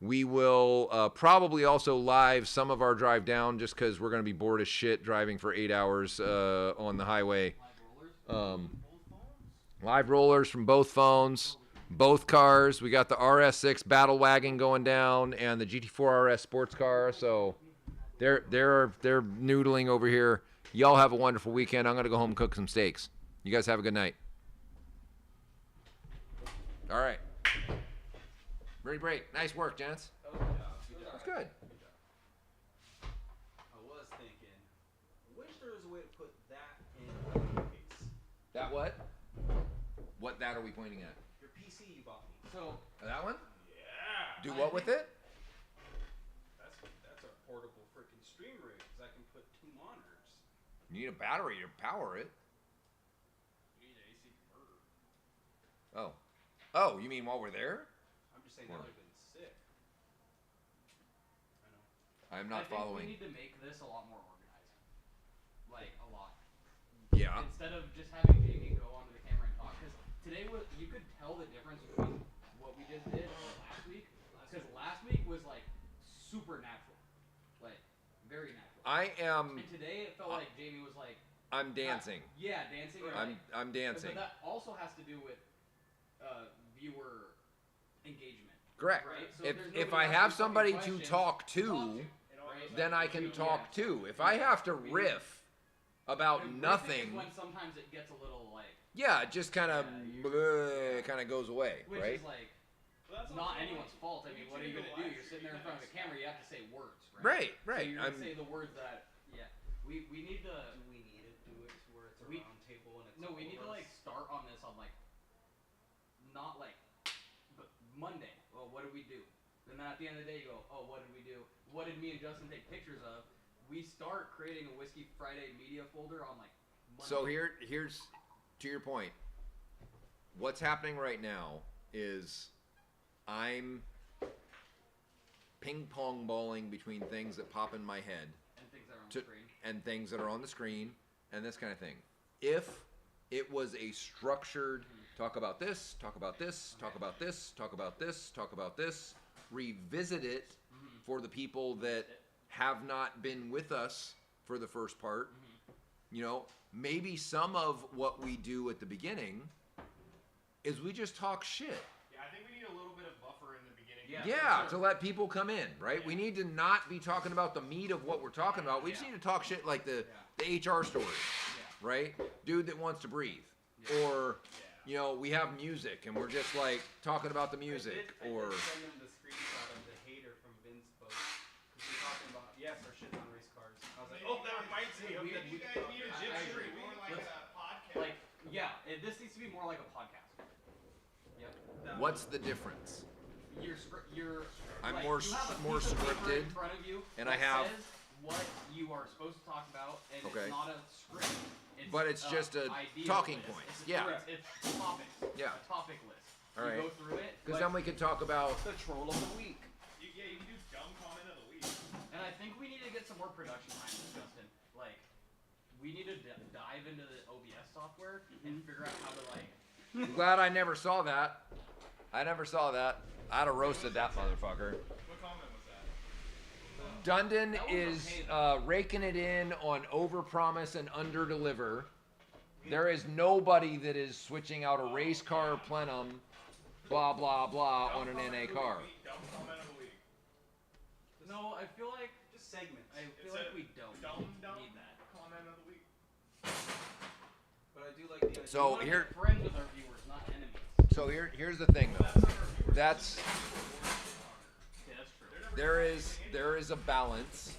we will probably also live some of our drive down just because we're going to be bored as shit driving for 8 hours on the highway. Live rollers from both phones, both cars. We got the RS6 Battle Wagon going down and the GT4 RS sports car. So they're noodling over here. Y'all have a wonderful weekend. I'm going to go home and cook some steaks. You guys have a good night. All right. Ready break. Nice work, gents. Oh, good job. That's good. I was thinking, I wish there was a way to put that in the case. That what? What that are we pointing at? Your PC you bought me. So, That one? yeah. Do what with it? extreme rig because I can put 2 monitors. You need a battery to power it. You need an AC converter. Oh. Oh, you mean while we're there? I'm just saying that would have been sick. I know. I'm not I think following. we need to make this a lot more organized. Like, a lot. Yeah. Instead of just having Jamie go onto the camera and talk. Because today, you could tell the difference between what we just did and last week. Because last week was, like, super natural. Like, very natural. And today, it felt like Jamie was like... I'm dancing. Yeah, dancing. I'm dancing. But that also has to do with viewer engagement. Correct. Right? So If I have somebody to talk to, then I can talk to. If I have to riff about nothing, when sometimes it gets a little like yeah, it just kind of goes away, which right? is like not anyone's fault. I mean, what are you gonna do? You're sitting there in front of a camera. You have to say words, right? Right. So you're gonna say the words that we need to. Do we need to do it to where it's a round table and it's no, we need to like start on this on like not like but Monday. Well, what did we do? And then at the end of the day, you go, oh, what did we do? What did me and Justin take pictures of? We start creating a Whiskey Friday media folder on like Monday. So here's to your point. What's happening right now is I'm ping pong balling between things that pop in my head and things that are on the screen. and things that are on the screen and this kind of thing. If it was a structured talk about this, talk about this, talk about this, talk about this, talk about this, revisit it for the people that have not been with us for the first part. You know, maybe some of what we do at the beginning is we just talk shit. Yeah, I think we need a little bit of buffer in the beginning. Yeah, to let people come in, right? We need to not be talking about the meat of what we're talking about. We just need to talk shit like the HR story, right? Dude that wants to breathe. Or, you know, we have music and we're just like talking about the music. I Or did send them the screenshot of the hater from Vince post. Because we're talking about, yes, our shit's on race cars. I was like, Oh, that reminds me. we- Okay, you guys need a I gym agree. stream, more like Let's- a podcast. Like, this needs to be more like a podcast. Yep. what's the difference? You're I'm like, more you have a more piece of paper scripted, in front of you and that I have- says what you are supposed to talk about, and Okay. it's not a script. But it's just a idea talking list. point. It's Yeah. It's topics. Yeah. A topic list. All you right. go through it. Because then we could talk about the troll of the week. You can do dumb comment of the week. And I think we need to get some more production time with Justin. Like, we need to dive into the OBS software and figure out how to like. I'm glad I never saw that. I never saw that. I'd have roasted that motherfucker. What comment was that? Dundon That was is okay, raking it in on overpromise and underdeliver. There is nobody that is switching out a race car plenum, blah blah blah, on an NA car. Dumb comment of the week. No, I feel like Just segments. I feel It's like a we don't dumb need that. comment of the week. But I do like the idea. So We wanna here, be friends with our viewers, not enemies. here's the thing though. That's Okay, that's true. there is a balance,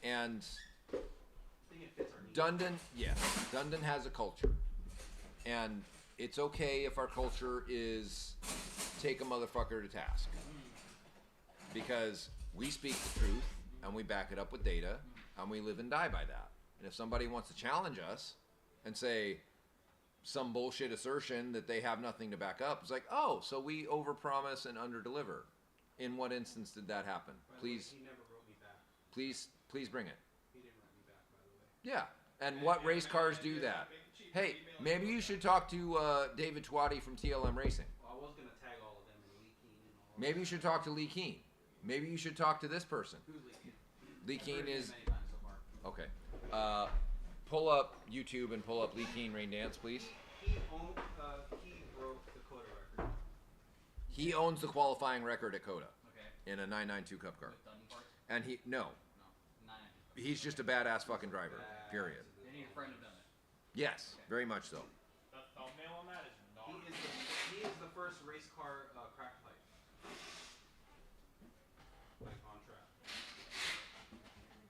and I think it fits our needs. Dundon has a culture, and it's okay if our culture is take a motherfucker to task, because we speak the truth and we back it up with data, and we live and die by that. And if somebody wants to challenge us and say some bullshit assertion that they have nothing to back up, it's like, oh, so we overpromise and underdeliver. In what instance did that happen? By the way, Please, he never wrote me back. please bring it. He didn't write me back, by the way. Yeah, and what race cars do that? Hey, maybe you should talk to David Twatty from TLM Racing. Well, I was gonna tag all of them in Lee Keen and all. Maybe you should talk to Lee Keen. Maybe you should talk to this person. Who's leaking? Lee Keen I've heard his is name many times so far. okay. Pull up YouTube and pull up Lee Keen Rain Dance, please. He broke the Coda record. He owns the qualifying record at Coda Okay. in a 992 Cup car, With Dundon parts? and No. Nine. he's just a badass fucking driver. Period. They need a friend to done it. Yes, very much so. The thumbnail on that is not. He is the first race car crack pipe. Like